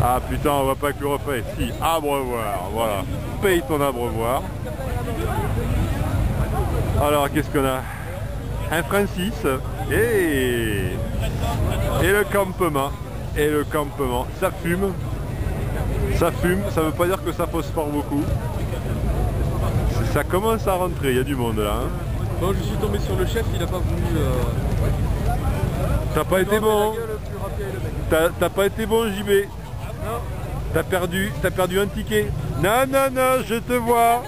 Ah putain, on va pas que le refait. Si, abreuvoir, voilà. Paye ton abreuvoir. Alors, qu'est-ce qu'on a? Un Francis. Et le campement. Et le campement. Ça fume. Ça fume. Ça veut pas dire que ça phosphore beaucoup. Ça commence à rentrer. Il y a du monde là. Hein. Bon, je suis tombé sur le chef, il a pas voulu... T'as pas été bon. T'as pas été bon, JB. Non. T'as perdu un ticket. Non, non, non, je te vois.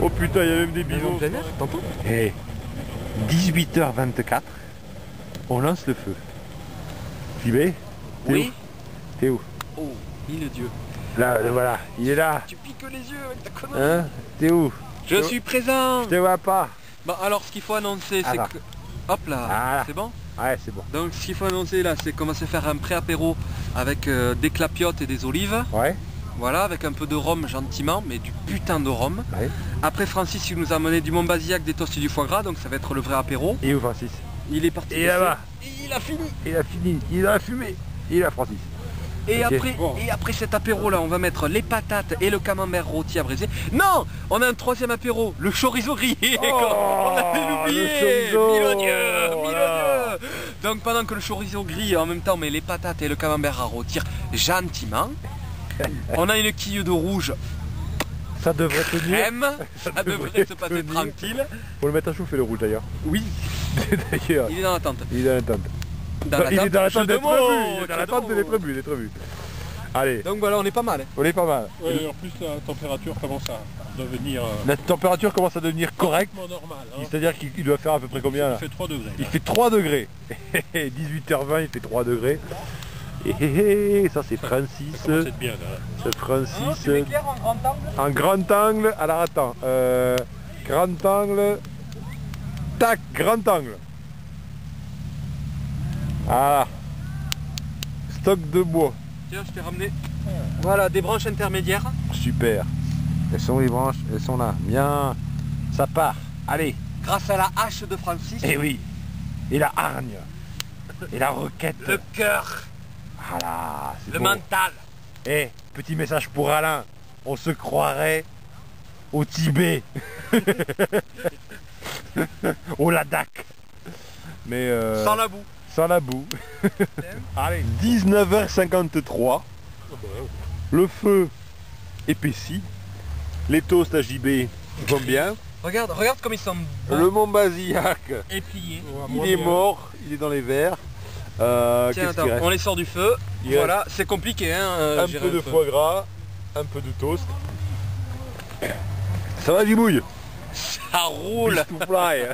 Oh putain, il y a même des bisons. T'entends? Hey, 18h24, on lance le feu. JB? Oui. T'es où? Oh, il est Dieu. Là, voilà, il est là. Tu piques les yeux avec ta connerie. Hein? T'es où? Je suis présent. Je te vois pas. Bon, alors ce qu'il faut annoncer, c'est que... Hop là, Ah. c'est bon? Ouais, c'est bon. Donc ce qu'il faut annoncer là, c'est qu'on va se faire un pré-apéro avec des clapiotes et des olives. Ouais. Voilà, avec un peu de rhum gentiment, mais du putain de rhum. Ouais. Après Francis, il nous a amené du Montbazillac, des toasts et du foie gras, donc ça va être le vrai apéro. Et où Francis? Il est parti. Et là-bas. Il a fini. Il a fini. Il a fumé. Il a Francis. Et, Okay. après cet apéro là, on va mettre les patates et le camembert rôti à braiser. Non, on a un troisième apéro, le chorizo grillé. On avait oublié. Mille Dieu, voilà. Donc pendant que le chorizo grille, en même temps on met les patates et le camembert à rôtir gentiment. On a une quille de rouge. Ça devrait tenir. Crème, ça devrait se passer tranquille. Faut le mettre à chauffer le rouge d'ailleurs. Oui, D'ailleurs. il est dans la tente. Il est dans la tente. Il est dans la tente d'être vu. Il est dans la tente d'être vu. Allez. Donc voilà, on est pas mal. On est pas mal. Ouais, en plus la température commence à devenir La température commence à devenir correcte. normale. Hein. C'est-à-dire qu'il doit faire à peu près combien là? Il fait 3 degrés. Il fait 3 degrés. 18h20, il fait 3 degrés. Et ça c'est Francis. C'est bien là. C'est Francis. Tu m'éclaires en grand angle? En grand angle. Alors attends. Grand angle. Tac, grand angle. Ah. Stock de bois. Tiens, je t'ai ramené. Voilà, des branches intermédiaires. Super. Elles sont les branches, elles sont là. Bien. Ça part. Allez. Grâce à la hache de Francis. Eh oui. Et la hargne. Et la roquette. Le cœur. Voilà. Le beau. mental. Eh, petit message pour Alain. On se croirait au Tibet. Au Ladakh. Mais Sans la boue. sans la boue. Allez, 19h53. Le feu épaissi. Les toasts à JB vont bien. Regarde comme ils sont Le Montbazillac, et pliés. il est mort, il est dans les verres. Tiens, Qu'est-ce attends, qu'il reste? on les sort du feu. Il Voilà, c'est compliqué. Hein, Un gérer peu de feu. foie gras, un peu de toast. Ça va Gibouille? Ça roule. Fish to fly.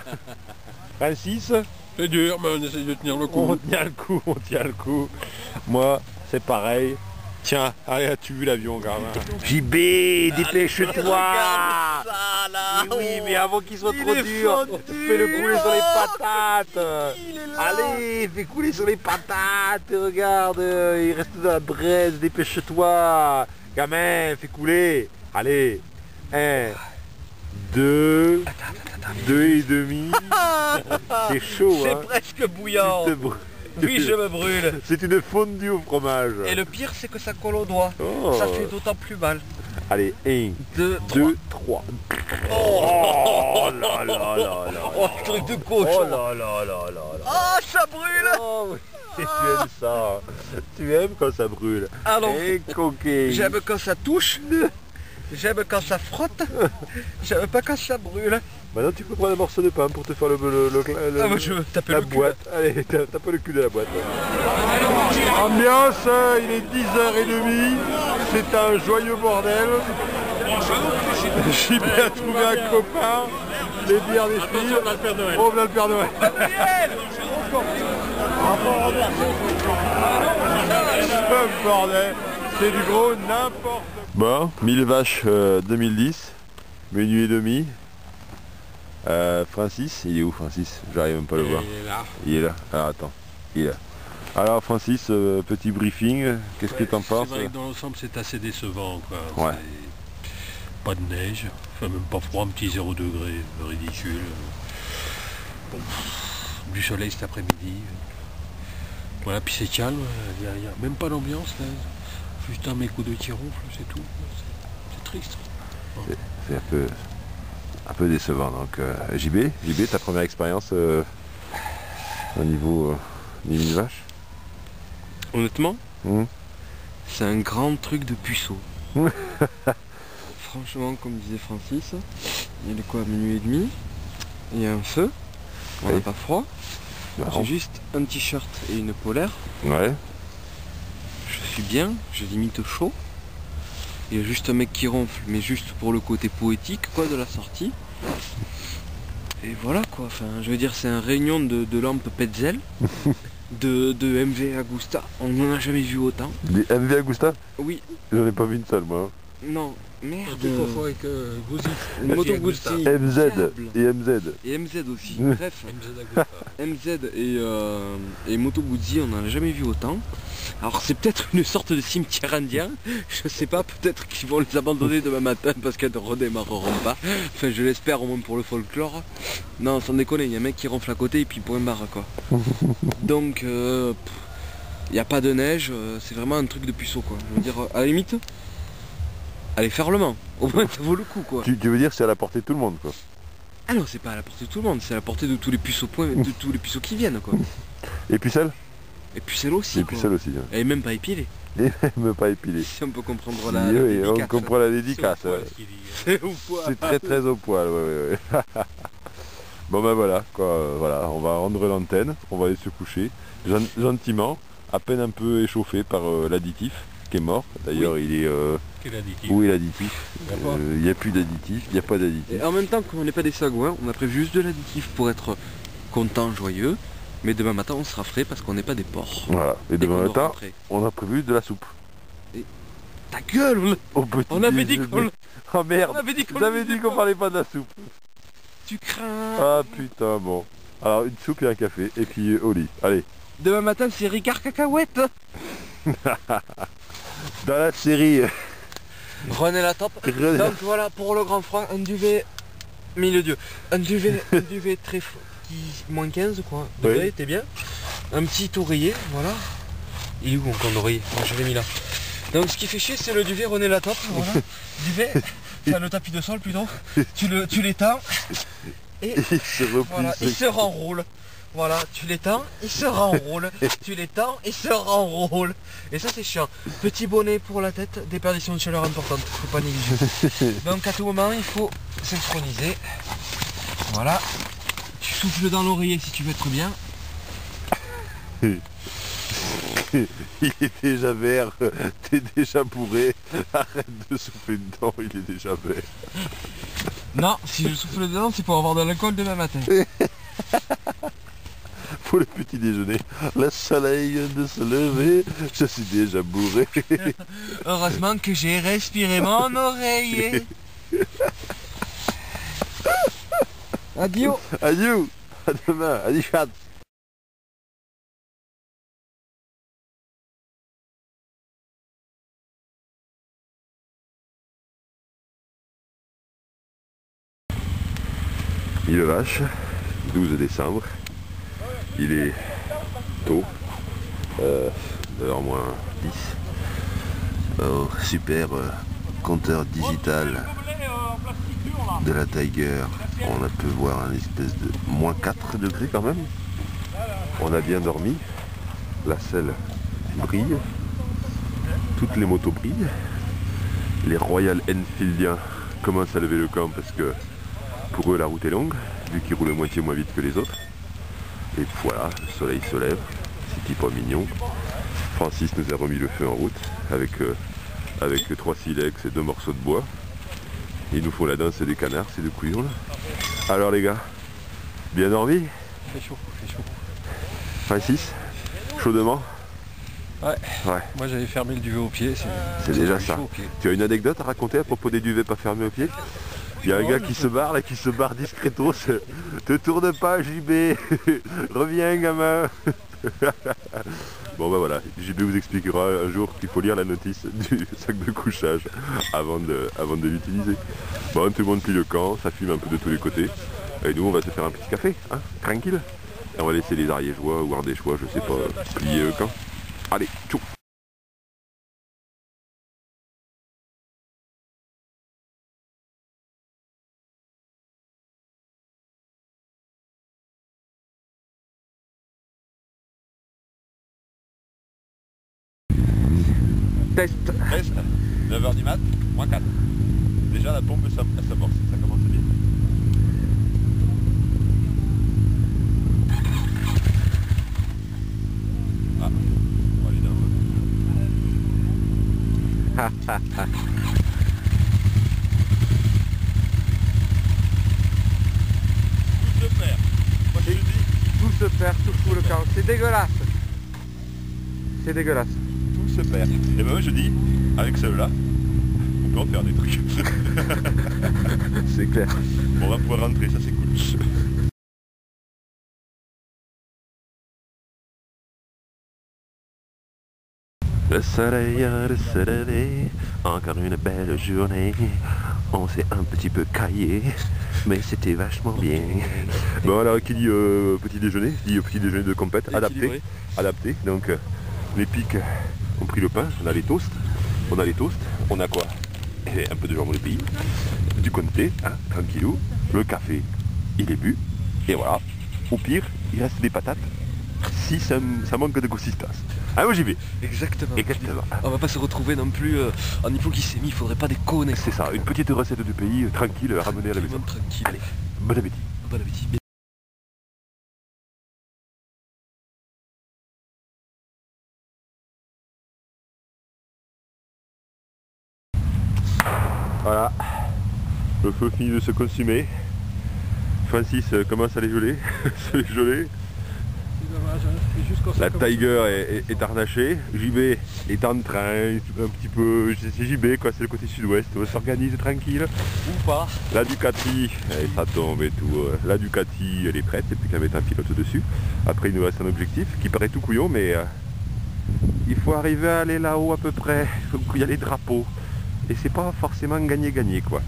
Francis, C'est dur, mais on essaie de tenir le coup. on tient le coup, on tient le coup. Moi, c'est pareil. Tiens, allez, as-tu vu l'avion, gamin? JB, dépêche-toi! Regarde ça là. Oui, mais avant qu'il soit Il trop est dur, fondu. fais-le couler sur les patates. Il est là. Allez, fais couler sur les patates, regarde, il reste dans la braise, dépêche-toi. Gamin, fais couler. Allez, 1, 2, 2 et demi. C'est chaud, C'est hein. presque bouillant. Tu te brûles. Oui, je me brûle. C'est une fondue au fromage. Et le pire, c'est que ça colle au doigt. Oh. Ça fait d'autant plus mal. Allez, 1, 2, 2, 3. Oh là là là là. Oh, truc de cochon. Oh là là là là là. Oh, ça brûle. Oh, oui. Tu aimes ça. Tu aimes quand ça brûle. Alors, Et coquille. j'aime quand ça touche. J'aime quand ça frotte. J'aime pas quand ça brûle. Maintenant tu peux prendre un morceau de pain pour te faire Ah, moi, je veux taper la le cul. boîte. Allez, tape le cul de la boîte. Ambiance, il est 10h30. C'est un joyeux bordel. J'ai bien trouvé un copain. Les bières des filles. on a le Père Noël. Oh, on a le Père Noël. Ce bordel, c'est du gros n'importe quoi. Bon, 1000 vaches 2010, minuit et demi. Francis, il est où Francis? J'arrive même pas à le voir. Il est là. Il est là. Alors attends, il est là. Alors Francis, petit briefing, qu'est-ce que t'en penses? C'est vrai que dans l'ensemble c'est assez décevant quoi. Ouais. C'est pas de neige, enfin même pas froid, un petit 0 degré, ridicule. Bon, du soleil cet après-midi. Voilà, puis c'est calme, il n'y a même pas d'ambiance là. Juste un mec ou deux qui ronflent, c'est tout. C'est triste. C'est un peu décevant. Donc JB, ta première expérience au niveau limite vache? Honnêtement, Mmh. c'est un grand truc de puceau. Franchement, comme disait Francis, il est quoi, minuit et demi? Il y a un feu, on n'a Oui. pas froid. Marrant. J'ai juste un t-shirt et une polaire. Ouais. Je suis bien, j'ai limite chaud. Il y a juste un mec qui ronfle, mais juste pour le côté poétique quoi de la sortie. Et voilà quoi, enfin je veux dire c'est un réunion de lampes Petzel, de MV Agusta, on n'en a jamais vu autant. Des MV Agusta? Oui, J'en ai pas vu une seule moi. non, merde. Tout parfois avec Guzzi. Une moto Guzzi. MZ Diable. et MZ. Et MZ aussi, Mm. bref. MZ Agusta. MZ et Moto Guzzi, on n'en a jamais vu autant. Alors c'est peut-être une sorte de cimetière indien, je sais pas, peut-être qu'ils vont les abandonner demain matin parce qu'elles ne redémarreront pas. Enfin je l'espère au moins pour le folklore. Non sans déconner, il y a un mec qui ronfle à côté et puis point barre quoi. Donc il n'y a pas de neige, c'est vraiment un truc de puceau quoi. Je veux dire, à la limite, allez faire le Mans, au moins ça vaut le coup quoi. Tu veux dire c'est à la portée de tout le monde quoi. Ah non c'est pas à la portée de tout le monde, c'est à la portée de tous les puceaux de tous les puceaux qui viennent quoi. Et puis celle? Et puis celle aussi Et puis quoi. celle aussi. Hein. Elle est même pas épilée. Et même pas épilé. Si on peut comprendre Oui, la oui, on dédicace. comprend la C'est au dédicace. poil Ouais. ce qu'il dit, hein. C'est au poids. C'est très au poil, ouais. Bon ben voilà, quoi, voilà, on va rendre l'antenne, on va aller se coucher, gentiment, à peine un peu échauffé par l'additif qui est mort. D'ailleurs il est... Quel additif. où est l'additif? Il y a pas. Il n'y a plus d'additif, il n'y a pas d'additif. Et en même temps, comme on n'est pas des sagouins, on a prévu juste de l'additif pour être content, joyeux. Mais demain matin, on sera frais parce qu'on n'est pas des porcs. Voilà, et Dès demain qu'on doit matin, rentrer. on a prévu de la soupe. Ta gueule Au petit On avait dit déjeuner. qu'on Oh merde, on avait dit qu'on vous avez le dit faisait qu'on pas. parlait pas de la soupe. Tu crains. Ah putain, bon. Alors une soupe et un café, et puis au lit. Allez, Demain matin, c'est Ricard Cacahuète. dans la série... René la top. Donc voilà, pour le grand froid, un duvet milieu Dieu. Un duvet très qui moins 15 quoi. Oui. Degrés, t'es bien. Un petit oreiller, voilà. Il est où encore l'oreiller? Moi je l'ai mis là. Donc ce qui fait chier c'est le duvet René la top, voilà. Duvet, enfin le tapis de sol plutôt. Tu l'étends et il se replie. voilà, il se renroule. Voilà, tu l'étends, il se renroule. Tu l'étends, il se renroule. Et ça c'est chiant. Petit bonnet pour la tête, déperdition de chaleur importante, faut pas négliger. Donc à tout moment il faut synchroniser. Voilà. Tu souffles dans l'oreiller si tu veux être bien. Il est déjà vert, t'es déjà bourré, arrête de souffler dedans, il est déjà vert. Non, si je souffle dedans c'est pour avoir de l'alcool demain matin. Pour le petit déjeuner, le soleil vient de se lever, je suis déjà bourré. Heureusement que j'ai respiré mon oreiller. Adieu. Adieu, à demain, adieu. Il est vache, 12 décembre, il est tôt, moins 10. Super compteur digital de la Tiger, on a pu voir un espèce de moins 4 degrés quand même. On a bien dormi, la selle brille, toutes les motos brillent, les Royal Enfieldiens commencent à lever le camp parce que pour eux la route est longue, vu qu'ils roulent moitié moins vite que les autres. Et voilà, le soleil se lève, c'est pas mignon. Francis nous a remis le feu en route avec 3 silex et 2 morceaux de bois. Il nous faut la danse des canards, ces 2 couillons là. Alors les gars, bien dormi? C'est chaud, c'est chaud. Francis, chaudement? Ouais. Ouais, Moi j'avais fermé le duvet au pied. c'est déjà ça. chaud au pied. Tu as une anecdote à raconter à propos des duvets pas fermés au pied? Il y a un gars qui se barre là, qui se barre discretos. Te tourne pas JB, reviens gamin. Bon bah voilà, JB vous expliquera un jour qu'il faut lire la notice du sac de couchage avant de l'utiliser. Bon, tout le monde plie le camp, ça fume un peu de tous les côtés. Et nous on va se faire un petit café, hein, tranquille. Et on va laisser les Ariégeois ou Ardéchois, je sais pas, plier le camp. Allez, tchou. Test. 9h du mat, moins 4. Déjà la pompe elle s'amorce, ça commence bien. Ah, on va aller dans Tout se perd. Moi je te dis, Tout se perd, tout fout le camp. C'est dégueulasse. C'est dégueulasse. tout se perd. Et ben moi je dis, avec celle-là, on peut en faire des trucs. C'est clair. Bon, on va pouvoir rentrer, ça c'est cool. Le soleil, encore une belle journée. On s'est un petit peu caillé, mais c'était vachement bien. Bon alors qui dit petit déjeuner, dit petit déjeuner de compète, adapté. Adapté. Donc les pics ont pris le pain, on a les toasts, on a quoi? Un peu de jambon de pays, du comté, hein, tranquillou, le café, il est bu, et voilà. Au pire, il reste des patates, si ça manque de consistance. Ah moi j'y vais. Exactement. Exactement. On va pas se retrouver non plus en hypoglycémie, il faudrait pas déconner. C'est ça, une petite recette du pays, tranquille, ramenée à la maison. Tranquille. Allez, bon appétit. Bon appétit. Voilà, le feu finit de se consumer. Francis commence à les geler, se les geler. La Tiger est harnachée, JB est en train, un petit peu, c'est JB quoi, c'est le côté sud-ouest, on s'organise tranquille. Ou pas. La Ducati, ça tombe et tout, la Ducati elle est prête, et puis qu'à mettre un pilote dessus. Après il nous reste un objectif qui paraît tout couillon, mais il faut arriver à aller là-haut à peu près, il faut qu'il y a les drapeaux. Et c'est pas forcément gagner quoi.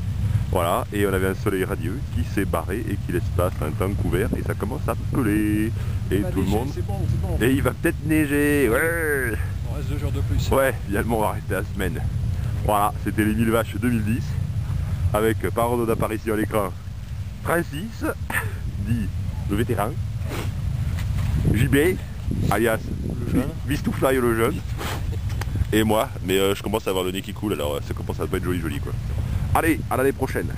Voilà, et on avait un soleil radieux qui s'est barré et qui laisse place à un temps couvert et ça commence à peler. Et tout le monde. C'est bon, c'est bon. Et il va peut-être neiger, ouais. On reste 2 jours de plus. Ouais, finalement on va rester la semaine. Voilà, c'était les 1000 vaches 2010. Avec par ordre d'apparition à l'écran Francis, dit le vétéran. JB, alias Vistoufly le jeune. Et moi, mais je commence à avoir le nez qui coule, alors ça commence à pas être joli quoi. Allez, à l'année prochaine.